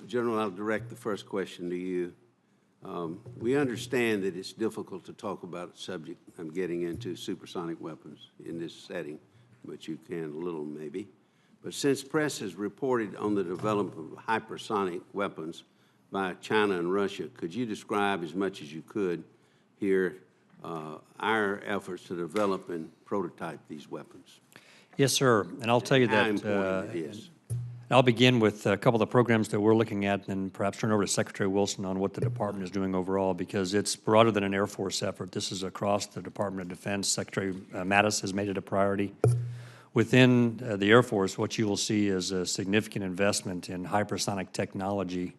General, I'll direct the first question to you. We understand that it's difficult to talk about a subject I'm getting into, supersonic weapons, in this setting, but you can a little maybe. But since press has reported on the development of hypersonic weapons by China and Russia, could you describe as much as you could here our efforts to develop and prototype these weapons? Yes, sir. And I'll tell you How that important it is. I'll begin with a couple of the programs that we're looking at and perhaps turn over to Secretary Wilson on what the department is doing overall, because it's broader than an Air Force effort. This is across the Department of Defense. Secretary Mattis has made it a priority. Within the Air Force, what you will see is a significant investment in hypersonic technology,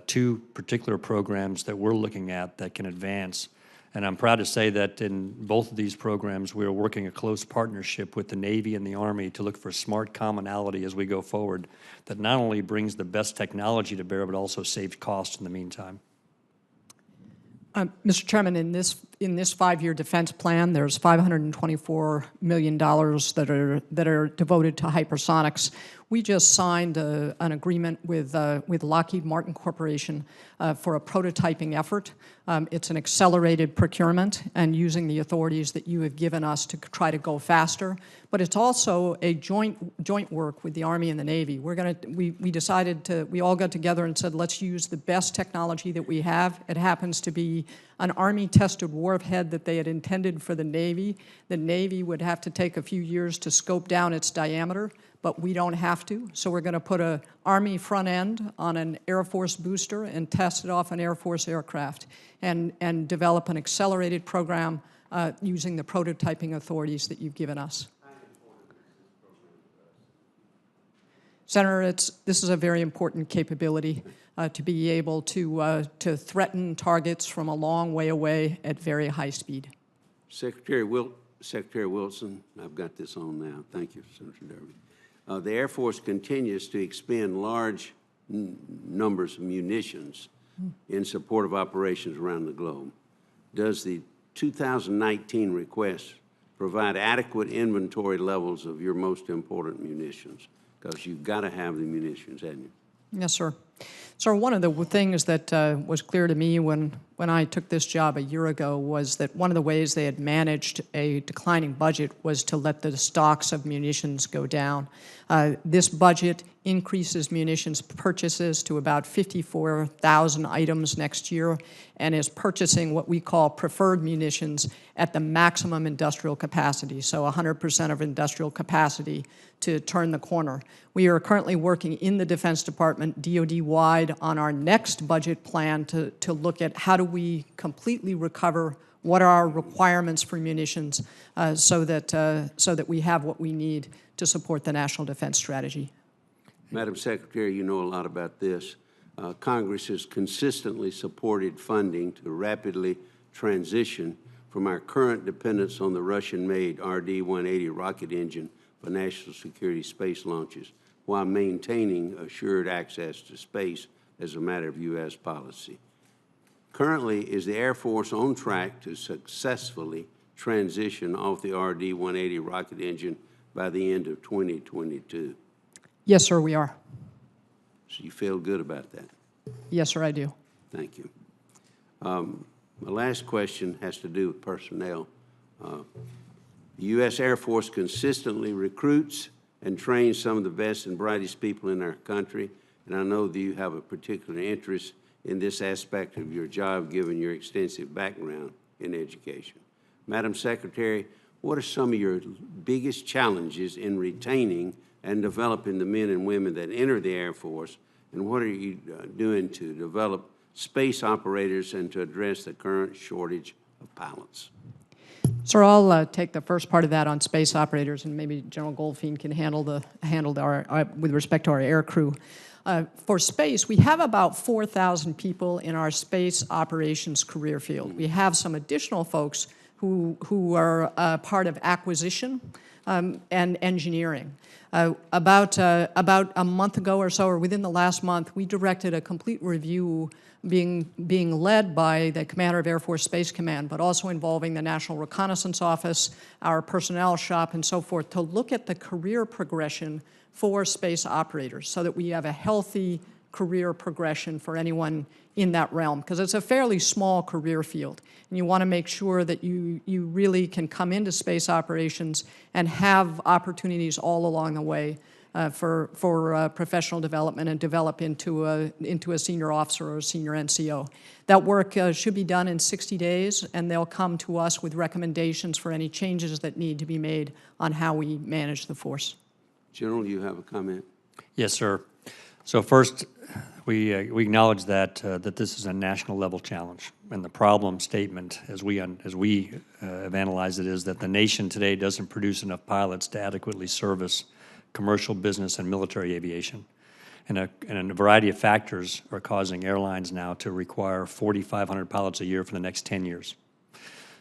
two particular programs that we're looking at that can advance. And I'm proud to say that in both of these programs, we are working a close partnership with the Navy and the Army to look for smart commonality as we go forward that not only brings the best technology to bear, but also saves costs in the meantime. Mr. Chairman, in this five-year defense plan, there's $524 million that are devoted to hypersonics. We just signed an agreement with Lockheed Martin Corporation for a prototyping effort. It's an accelerated procurement and using the authorities that you have given us to try to go faster. But it's also a joint work with the Army and the Navy. We decided to, we all got together and said, let's use the best technology that we have. It happens to be an Army-tested warhead that they had intended for the Navy. The Navy would have to take a few years to scope down its diameter, but we don't have to. So we're going to put an Army front end on an Air Force booster and test it off an Air Force aircraft and develop an accelerated program using the prototyping authorities that you've given us. Senator, this is a very important capability to be able to threaten targets from a long way away at very high speed. Secretary Wilson, I've got this on now. Thank you, Senator Derby. The Air Force continues to expend large numbers of munitions in support of operations around the globe. Does the 2019 request provide adequate inventory levels of your most important munitions? Because you've got to have the munitions, haven't you? Yes, sir. So one of the things that was clear to me when I took this job a year ago was that one of the ways they had managed a declining budget was to let the stocks of munitions go down. This budget increases munitions purchases to about 54,000 items next year and is purchasing what we call preferred munitions at the maximum industrial capacity, so 100% of industrial capacity to turn the corner. We are currently working in the Defense Department, DoD-wide, on our next budget plan to look at how do we completely recover what are our requirements for munitions so that we have what we need to support the national defense strategy. Madam Secretary, you know a lot about this. Congress has consistently supported funding to rapidly transition from our current dependence on the Russian-made RD-180 rocket engine for national security space launches while maintaining assured access to space as a matter of U.S. policy. Currently, is the Air Force on track to successfully transition off the RD-180 rocket engine by the end of 2022? Yes, sir, we are. So you feel good about that? Yes, sir, I do. Thank you. My last question has to do with personnel. The U.S. Air Force consistently recruits and trains some of the best and brightest people in our country, and I know that you have a particular interest in this aspect of your job given your extensive background in education. Madam Secretary, what are some of your biggest challenges in retaining and developing the men and women that enter the Air Force, and what are you doing to develop space operators and to address the current shortage of pilots? Sir, I'll take the first part of that on space operators, and maybe General Goldfein can handle our with respect to our air crew. For space, we have about 4,000 people in our space operations career field. We have some additional folks who are part of acquisition and engineering. About a month ago or so, or within the last month, we directed a complete review being led by the Commander of Air Force Space Command, but also involving the National Reconnaissance Office, our personnel shop, and so forth, to look at the career progression for space operators so that we have a healthy career progression for anyone in that realm, because it's a fairly small career field. And you want to make sure that you really can come into space operations and have opportunities all along the way for professional development and develop into a senior officer or a senior NCO. That work should be done in 60 days, and they'll come to us with recommendations for any changes that need to be made on how we manage the force. General, you have a comment? Yes, sir. So first, we acknowledge that this is a national level challenge, and the problem statement, as we have analyzed it, is that the nation today doesn't produce enough pilots to adequately service commercial, business, and military aviation, and a variety of factors are causing airlines now to require 4,500 pilots a year for the next 10 years.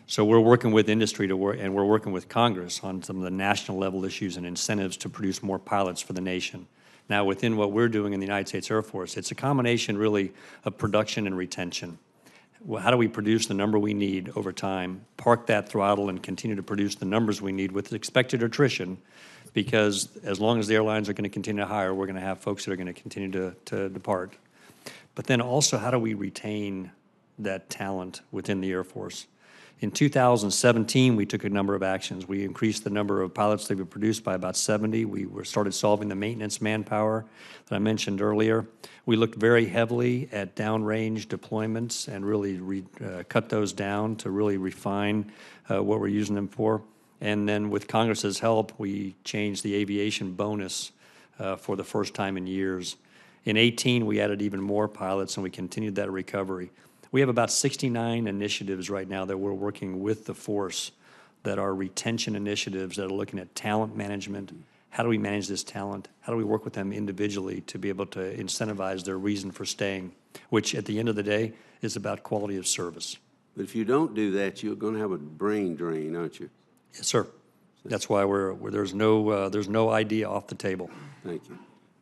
So we're working with industry and we're working with Congress on some of the national level issues and incentives to produce more pilots for the nation. Now, within what we're doing in the United States Air Force, it's a combination really of production and retention. Well, how do we produce the number we need over time, park that throttle, and continue to produce the numbers we need with expected attrition? Because as long as the airlines are going to continue to hire, we're going to have folks that are going to continue to depart. But then also, how do we retain that talent within the Air Force? In 2017, we took a number of actions. We increased the number of pilots that we produced by about 70. We started solving the maintenance manpower that I mentioned earlier. We looked very heavily at downrange deployments and really cut those down to really refine what we're using them for. And then with Congress's help, we changed the aviation bonus for the first time in years. In 18, we added even more pilots, and we continued that recovery. We have about 69 initiatives right now that we're working with the force that are retention initiatives that are looking at talent management. How do we manage this talent? How do we work with them individually to be able to incentivize their reason for staying, which at the end of the day is about quality of service. But if you don't do that, you're going to have a brain drain, aren't you? Yes, sir. That's why there's no idea off the table. Thank you.